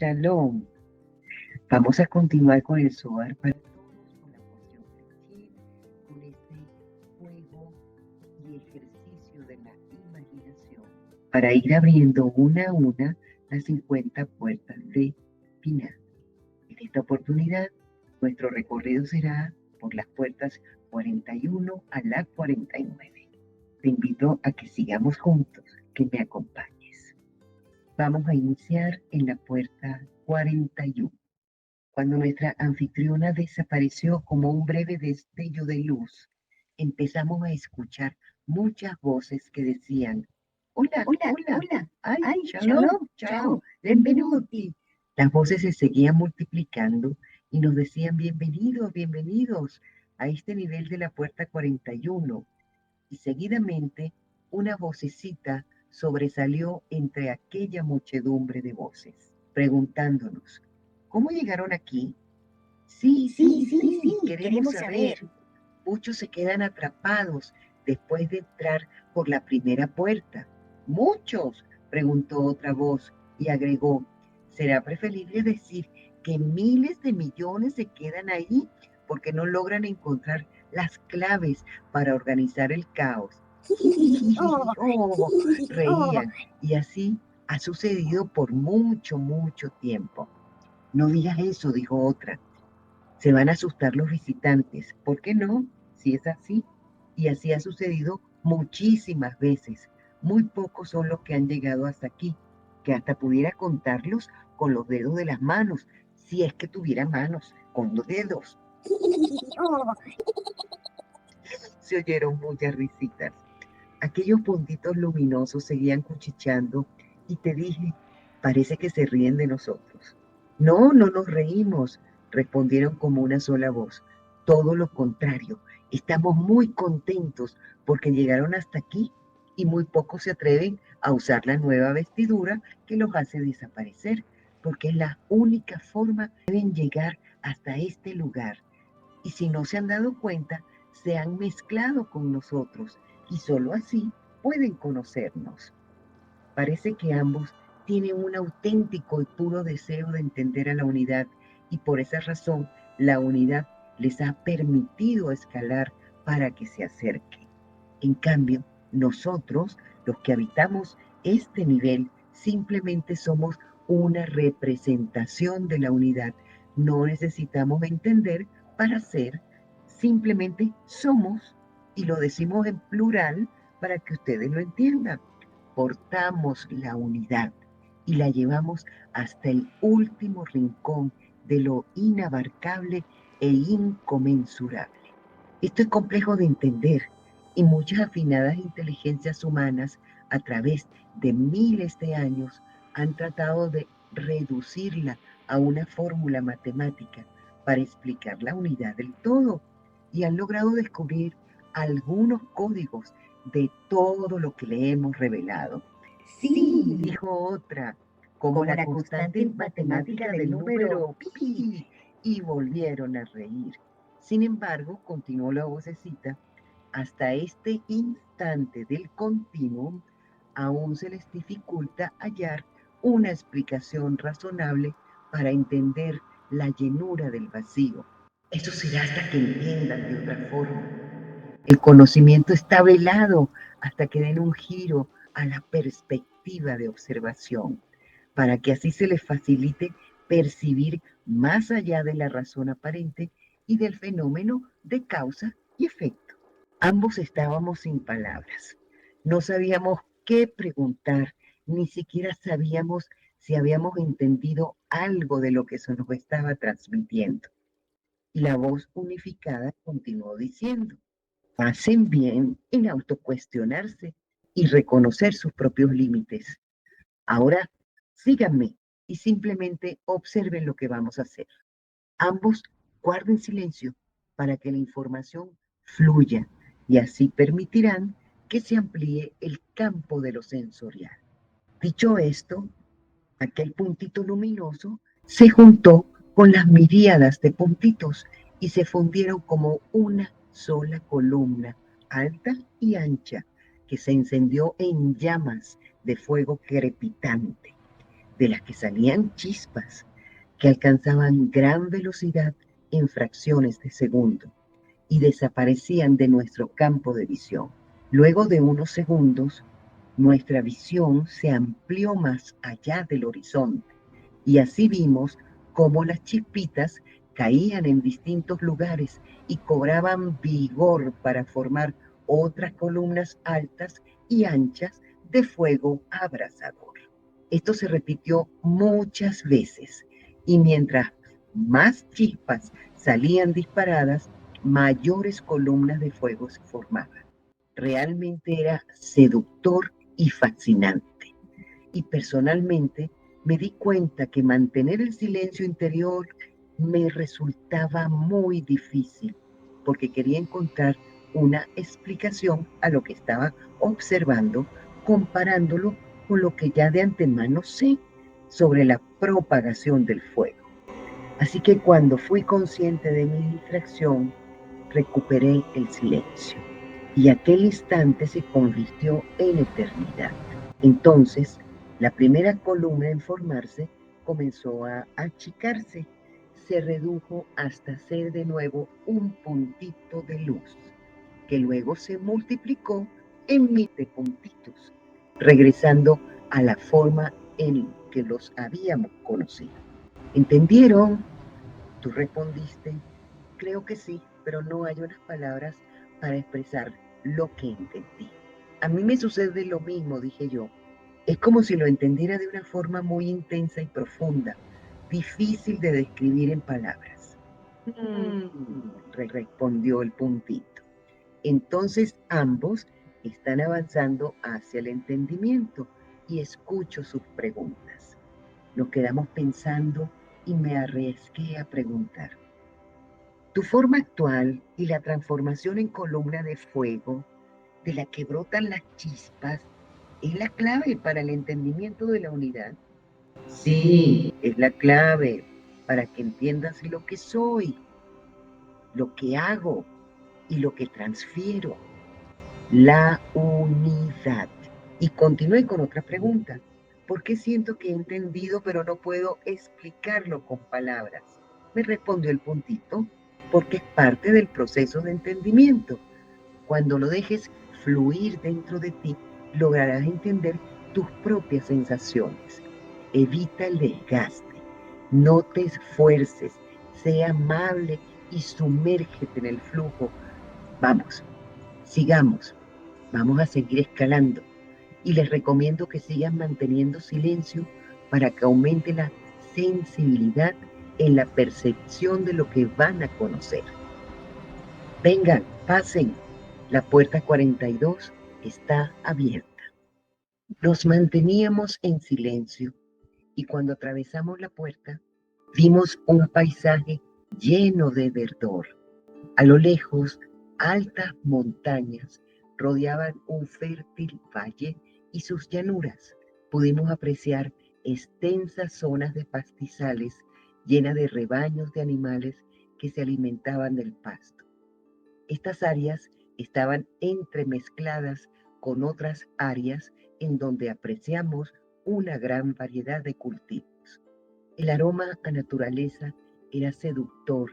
Shalom. Vamos a continuar con el Zohar para todos, con la porción Shir, con este juego y ejercicio de la imaginación, para ir abriendo una a una las 50 puertas de Binah. En esta oportunidad, nuestro recorrido será por las puertas 41 a la 49. Te invito a que sigamos juntos, que me acompañes. Vamos a iniciar en la puerta 41. Cuando nuestra anfitriona desapareció como un breve destello de luz, empezamos a escuchar muchas voces que decían: hola, Hola, hola, hola, ay, ay, shalom, chao, chao, benvenuti. Las voces se seguían multiplicando y nos decían: bienvenidos, bienvenidos a este nivel de la puerta 41. Y seguidamente una vocecita sobresalió entre aquella muchedumbre de voces, preguntándonos: ¿cómo llegaron aquí? Sí, Sí, sí, sí, sí, sí, queremos queremos saber. saber. Muchos se quedan atrapados después de entrar por la primera puerta. ¿Muchos?, preguntó otra voz y agregó: será preferible decir que miles de millones se quedan ahí porque no logran encontrar las claves para organizar el caos. Oh, Oh, oh, reían. Y así ha sucedido por mucho, mucho tiempo. No digas eso, dijo otra. Se van a asustar los visitantes. ¿Por qué no? Si es así. Y así ha sucedido muchísimas veces. Muy pocos son los que han llegado hasta aquí, que hasta pudiera contarlos con los dedos de las manos, si es que tuviera manos, con los dedos. oh. Se oyeron muchas risitas. Aquellos puntitos luminosos seguían cuchicheando y te dije: parece que se ríen de nosotros. No, no nos reímos, respondieron como una sola voz. Todo lo contrario, estamos muy contentos porque llegaron hasta aquí y muy pocos se atreven a usar la nueva vestidura que los hace desaparecer, porque es la única forma que deben llegar hasta este lugar. Y si no se han dado cuenta, se han mezclado con nosotros y solo así pueden conocernos. Parece que ambos tienen un auténtico y puro deseo de entender a la unidad y por esa razón la unidad les ha permitido escalar para que se acerquen. En cambio, nosotros, los que habitamos este nivel, simplemente somos una representación de la unidad. No necesitamos entender para ser, simplemente somos, y lo decimos en plural para que ustedes lo entiendan. Portamos la unidad y la llevamos hasta el último rincón de lo inabarcable e inconmensurable. Esto es complejo de entender y muchas afinadas inteligencias humanas a través de miles de años han tratado de reducirla a una fórmula matemática para explicar la unidad del todo y han logrado descubrir algunos códigos de todo lo que le hemos revelado. Sí, Sí, dijo otra, como como la la constante constante matemática matemática del del número número pi. pi, y volvieron a reír. Sin embargo, continuó la vocecita, hasta este instante del continuum, aún se les dificulta hallar una explicación razonable para entender la llenura del vacío. Eso será hasta que entiendan de otra forma. El conocimiento está velado hasta que den un giro a la perspectiva de observación, para que así se les facilite percibir más allá de la razón aparente y del fenómeno de causa y efecto. Ambos estábamos sin palabras. No sabíamos qué preguntar, ni siquiera sabíamos si habíamos entendido algo de lo que se nos estaba transmitiendo. Y la voz unificada continuó diciendo: hacen bien en autocuestionarse y reconocer sus propios límites. Ahora, síganme y simplemente observen lo que vamos a hacer. Ambos guarden silencio para que la información fluya y así permitirán que se amplíe el campo de lo sensorial. Dicho esto, aquel puntito luminoso se juntó con las miríadas de puntitos y se fundieron como una sola columna, alta y ancha, que se encendió en llamas de fuego crepitante. de las que salían chispas que alcanzaban gran velocidad en fracciones de segundo y desaparecían de nuestro campo de visión. Luego de unos segundos, nuestra visión se amplió más allá del horizonte y así vimos cómo las chispitas caían en distintos lugares y cobraban vigor para formar otras columnas altas y anchas de fuego abrasador. Esto se repitió muchas veces y mientras más chispas salían disparadas, mayores columnas de fuego se formaban. Realmente era seductor y fascinante. Y personalmente me di cuenta que mantener el silencio interior me resultaba muy difícil, porque quería encontrar una explicación a lo que estaba observando, comparándolo con lo que ya de antemano sé sobre la propagación del fuego. Así que cuando fui consciente de mi distracción, recuperé el silencio y aquel instante se convirtió en eternidad. Entonces, la primera columna en formarse comenzó a achicarse, se redujo hasta ser de nuevo un puntito de luz, que luego se multiplicó en miles de puntitos, regresando a la forma en que los habíamos conocido. ¿Entendieron? Tú respondiste, creo que sí, pero no hay unas palabras para expresar lo que entendí. A mí me sucede lo mismo, dije yo. Es como si lo entendiera de una forma muy intensa y profunda, difícil de describir en palabras. Respondió el puntito. Entonces ambos están avanzando hacia el entendimiento y escucho sus preguntas. Nos quedamos pensando y me arriesgué a preguntar. Tu forma actual y la transformación en columna de fuego de la que brotan las chispas es la clave para el entendimiento de la unidad. Sí, es la clave para que entiendas lo que soy, lo que hago y lo que transfiero. La unidad. Y continué con otra pregunta. ¿Por qué siento que he entendido pero no puedo explicarlo con palabras? Me respondió el puntito, porque es parte del proceso de entendimiento. Cuando lo dejes fluir dentro de ti, lograrás entender tus propias sensaciones. Evita el desgaste, no te esfuerces, sé amable y sumérgete en el flujo. Vamos, sigamos, vamos a seguir escalando. Y les recomiendo que sigan manteniendo silencio para que aumente la sensibilidad en la percepción de lo que van a conocer. Vengan, pasen. La puerta 42 está abierta. Nos manteníamos en silencio y cuando atravesamos la puerta vimos un paisaje lleno de verdor. A lo lejos, altas montañas rodeaban un fértil valle y sus llanuras. Pudimos apreciar extensas zonas de pastizales llenas de rebaños de animales que se alimentaban del pasto. Estas áreas estaban entremezcladas con otras áreas en donde apreciamos una gran variedad de cultivos. El aroma a naturaleza era seductor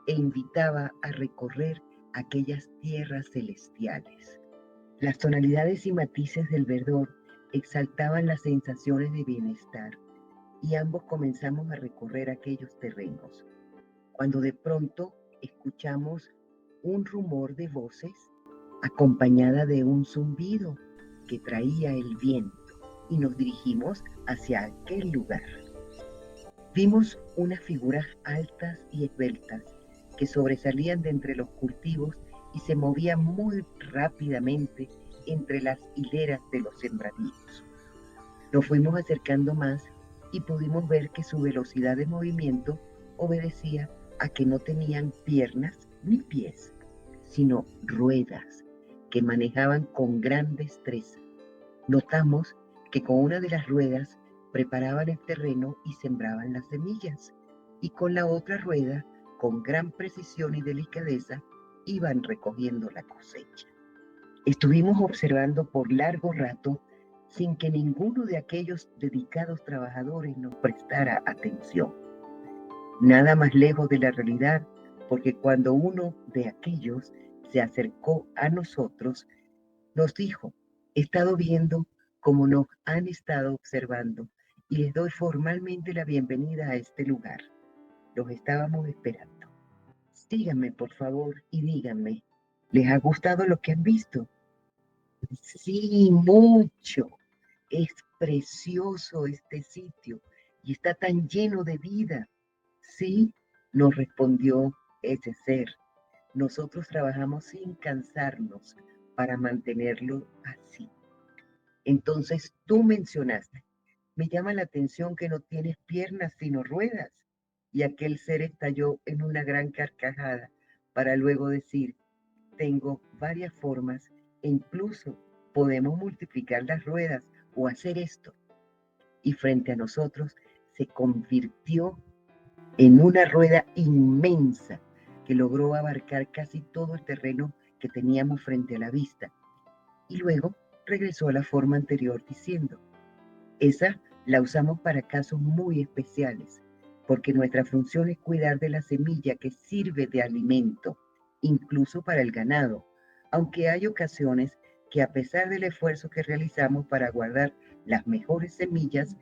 e invitaba a recorrer aquellas tierras celestiales. Las tonalidades y matices del verdor exaltaban las sensaciones de bienestar y ambos comenzamos a recorrer aquellos terrenos, cuando de pronto escuchamos un rumor de voces acompañada de un zumbido que traía el viento y nos dirigimos hacia aquel lugar. Vimos unas figuras altas y esbeltas que sobresalían de entre los cultivos y se movían muy rápidamente entre las hileras de los sembradíos. Nos fuimos acercando más y pudimos ver que su velocidad de movimiento obedecía a que no tenían piernas ni pies, sino ruedas que manejaban con gran destreza. Notamos que con una de las ruedas preparaban el terreno y sembraban las semillas, y con la otra rueda, con gran precisión y delicadeza, iban recogiendo la cosecha. Estuvimos observando por largo rato sin que ninguno de aquellos dedicados trabajadores nos prestara atención. Nada más lejos de la realidad, porque cuando uno de aquellos se acercó a nosotros, nos dijo: he estado viendo cómo nos han estado observando y les doy formalmente la bienvenida a este lugar. Los estábamos esperando. Síganme, por favor, y díganme, ¿les ha gustado lo que han visto? Sí, mucho. Es precioso este sitio y está tan lleno de vida. Sí, nos respondió ese ser. Nosotros trabajamos sin cansarnos para mantenerlo así. Entonces tú mencionaste: me llama la atención que no tienes piernas sino ruedas. Y aquel ser estalló en una gran carcajada para luego decir: tengo varias formas e incluso podemos multiplicar las ruedas o hacer esto. Y frente a nosotros se convirtió en una rueda inmensa que logró abarcar casi todo el terreno que teníamos frente a la vista. Y luego regresó a la forma anterior diciendo: esa la usamos para casos muy especiales, porque nuestra función es cuidar de la semilla que sirve de alimento, incluso para el ganado, aunque hay ocasiones que, a pesar del esfuerzo que realizamos para guardar las mejores semillas,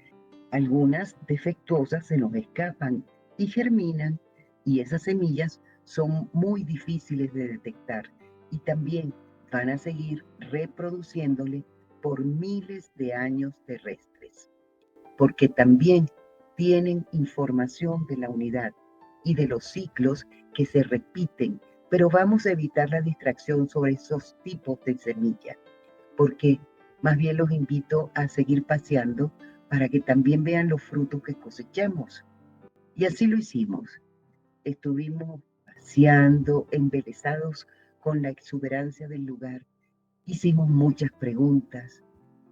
algunas defectuosas se nos escapan y germinan, y esas semillas son muy difíciles de detectar y también van a seguir reproduciéndole por miles de años terrestres, porque también tienen información de la unidad y de los ciclos que se repiten, pero vamos a evitar la distracción sobre esos tipos de semillas, porque más bien los invito a seguir paseando para que también vean los frutos que cosechamos. Y así lo hicimos. Estuvimos paseando, embelesados con la exuberancia del lugar. Hicimos muchas preguntas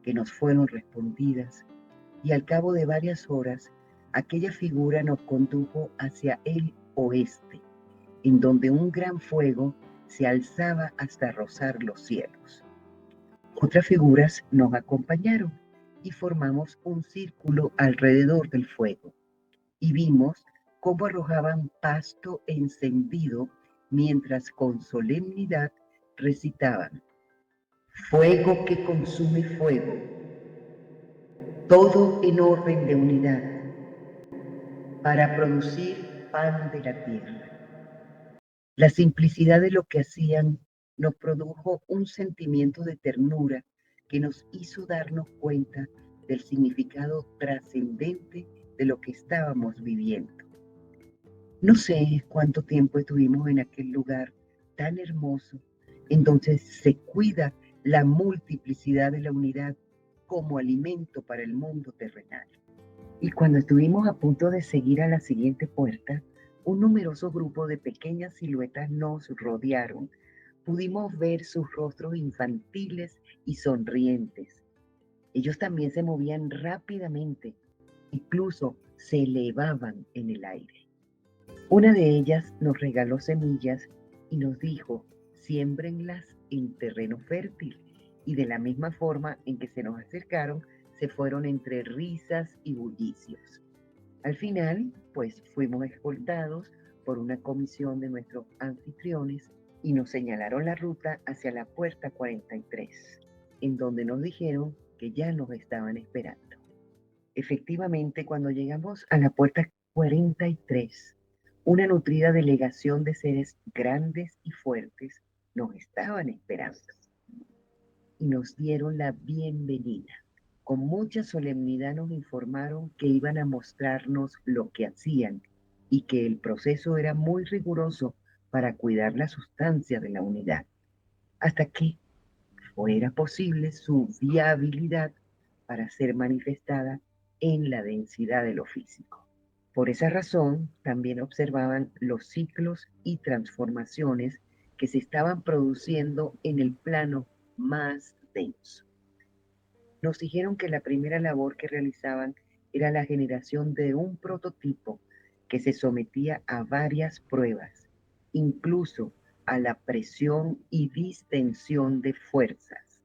que nos fueron respondidas y al cabo de varias horas, aquella figura nos condujo hacia el oeste, en donde un gran fuego se alzaba hasta rozar los cielos. Otras figuras nos acompañaron y formamos un círculo alrededor del fuego y vimos cómo arrojaban pasto encendido mientras con solemnidad recitaban: fuego que consume fuego, todo en orden de unidad, para producir pan de la tierra. La simplicidad de lo que hacían nos produjo un sentimiento de ternura que nos hizo darnos cuenta del significado trascendente de lo que estábamos viviendo. No sé cuánto tiempo estuvimos en aquel lugar tan hermoso, en donde se cuida la multiplicidad de la unidad como alimento para el mundo terrenal. Y cuando estuvimos a punto de seguir a la siguiente puerta, un numeroso grupo de pequeñas siluetas nos rodearon. Pudimos ver sus rostros infantiles y sonrientes. Ellos también se movían rápidamente, incluso se elevaban en el aire. Una de ellas nos regaló semillas y nos dijo: siémbrenlas en terreno fértil. Y de la misma forma en que se nos acercaron, se fueron entre risas y bullicios. Al final, pues fuimos escoltados por una comisión de nuestros anfitriones y nos señalaron la ruta hacia la puerta 43, en donde nos dijeron que ya nos estaban esperando. Efectivamente, cuando llegamos a la puerta 43, una nutrida delegación de seres grandes y fuertes nos estaban esperando y nos dieron la bienvenida. Con mucha solemnidad nos informaron que iban a mostrarnos lo que hacían y que el proceso era muy riguroso para cuidar la sustancia de la unidad, hasta que fuera posible su viabilidad para ser manifestada en la densidad de lo físico. Por esa razón, también observaban los ciclos y transformaciones que se estaban produciendo en el plano más denso. Nos dijeron que la primera labor que realizaban era la generación de un prototipo que se sometía a varias pruebas, incluso a la presión y distensión de fuerzas.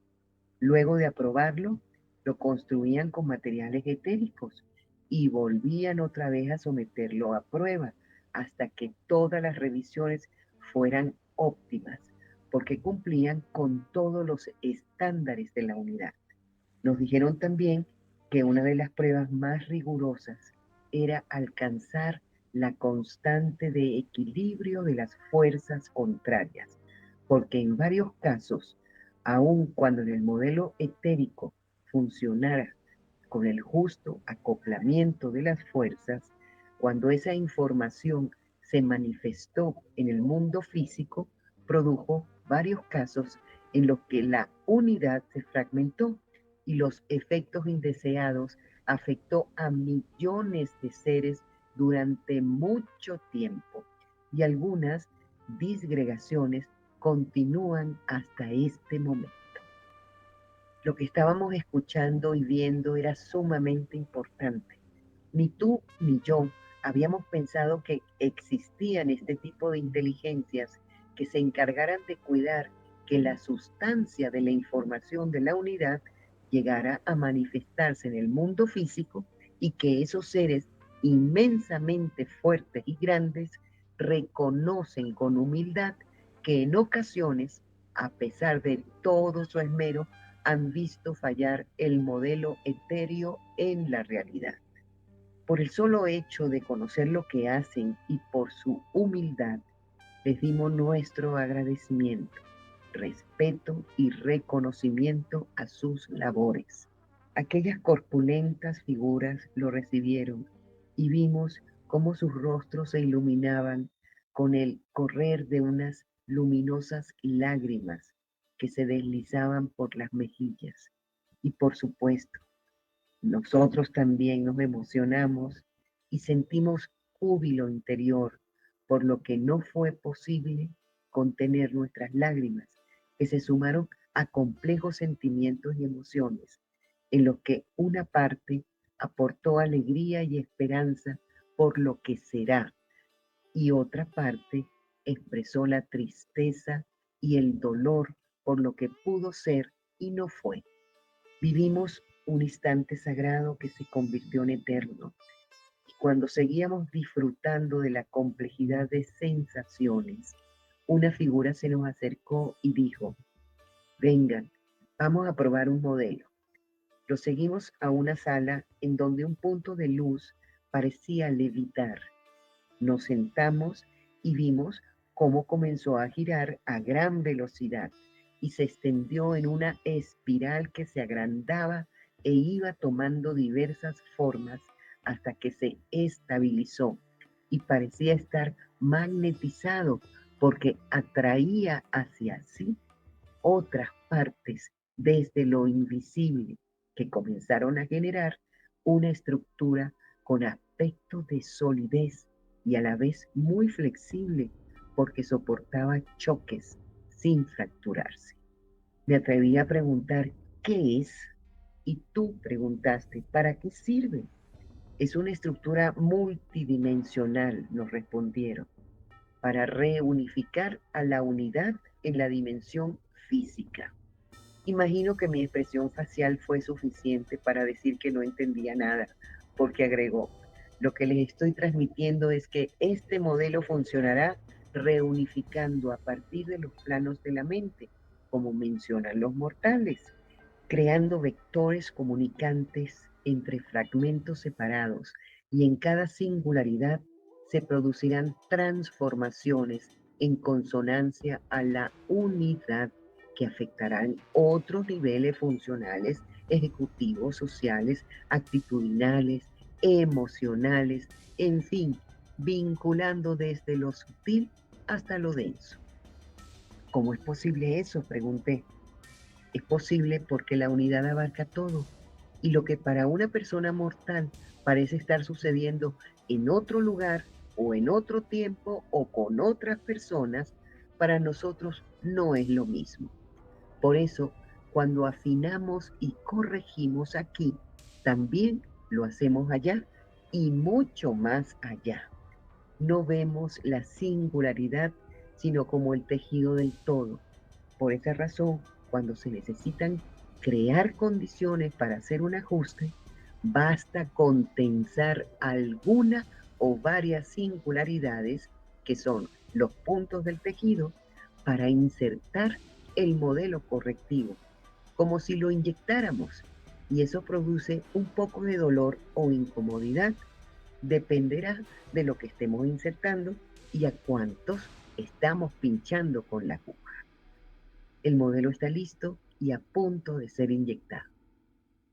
Luego de aprobarlo, lo construían con materiales etéricos y volvían otra vez a someterlo a prueba hasta que todas las revisiones fueran óptimas, porque cumplían con todos los estándares de la unidad. Nos dijeron también que una de las pruebas más rigurosas era alcanzar la constante de equilibrio de las fuerzas contrarias, porque en varios casos, aun cuando en el modelo etérico funcionara con el justo acoplamiento de las fuerzas, cuando esa información se manifestó en el mundo físico, produjo varios casos en los que la unidad se fragmentó y los efectos indeseados afectó a millones de seres durante mucho tiempo y algunas disgregaciones continúan hasta este momento. Lo que estábamos escuchando y viendo era sumamente importante. Ni tú ni yo habíamos pensado que existían este tipo de inteligencias que se encargaran de cuidar que la sustancia de la información de la unidad llegara a manifestarse en el mundo físico y que esos seres inmensamente fuertes y grandes reconocen con humildad que en ocasiones, a pesar de todo su esmero, han visto fallar el modelo etéreo en la realidad. Por el solo hecho de conocer lo que hacen y por su humildad, les dimos nuestro agradecimiento, respeto y reconocimiento a sus labores. Aquellas corpulentas figuras lo recibieron y vimos cómo sus rostros se iluminaban con el correr de unas luminosas lágrimas que se deslizaban por las mejillas. Y por supuesto, nosotros también nos emocionamos y sentimos júbilo interior por lo que no fue posible contener nuestras lágrimas, que se sumaron a complejos sentimientos y emociones, en los que una parte aportó alegría y esperanza por lo que será, y otra parte expresó la tristeza y el dolor por lo que pudo ser y no fue. Vivimos un instante sagrado que se convirtió en eterno. Y cuando seguíamos disfrutando de la complejidad de sensaciones, una figura se nos acercó y dijo, vengan, vamos a probar un modelo. Lo seguimos a una sala en donde un punto de luz parecía levitar. Nos sentamos y vimos cómo comenzó a girar a gran velocidad y se extendió en una espiral que se agrandaba e iba tomando diversas formas hasta que se estabilizó y parecía estar magnetizado porque atraía hacia sí otras partes desde lo invisible que comenzaron a generar una estructura con aspecto de solidez y a la vez muy flexible porque soportaba choques sin fracturarse. Me atreví a preguntar, ¿qué es? Y tú preguntaste, ¿para qué sirve? Es una estructura multidimensional, nos respondieron, para reunificar a la unidad en la dimensión física. Imagino que mi expresión facial fue suficiente para decir que no entendía nada, porque agregó, lo que les estoy transmitiendo es que este modelo funcionará reunificando a partir de los planos de la mente, como mencionan los mortales, creando vectores comunicantes entre fragmentos separados y en cada singularidad se producirán transformaciones en consonancia a la unidad que afectarán otros niveles funcionales, ejecutivos, sociales, actitudinales, emocionales, en fin, vinculando desde lo sutil hasta lo denso. ¿Cómo es posible eso? Pregunté. Es posible porque la unidad abarca todo y lo que para una persona mortal parece estar sucediendo en otro lugar o en otro tiempo o con otras personas, para nosotros no es lo mismo. Por eso, cuando afinamos y corregimos aquí, también lo hacemos allá y mucho más allá. No vemos la singularidad, sino como el tejido del todo. Por esa razón, cuando se necesitan crear condiciones para hacer un ajuste, basta con tensar alguna o varias singularidades, que son los puntos del tejido, para insertar el modelo correctivo, como si lo inyectáramos, y eso produce un poco de dolor o incomodidad. Dependerá de lo que estemos insertando y a cuántos estamos pinchando con la aguja. El modelo está listo y a punto de ser inyectado.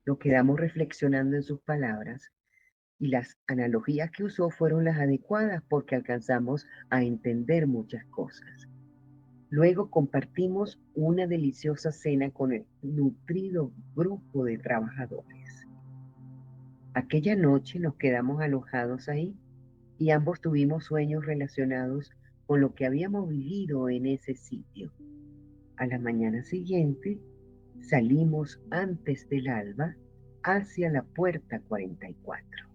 Nos quedamos reflexionando en sus palabras y las analogías que usó fueron las adecuadas porque alcanzamos a entender muchas cosas. Luego compartimos una deliciosa cena con el nutrido grupo de trabajadores. Aquella noche nos quedamos alojados ahí y ambos tuvimos sueños relacionados con lo que habíamos vivido en ese sitio. A la mañana siguiente salimos antes del alba hacia la puerta 44.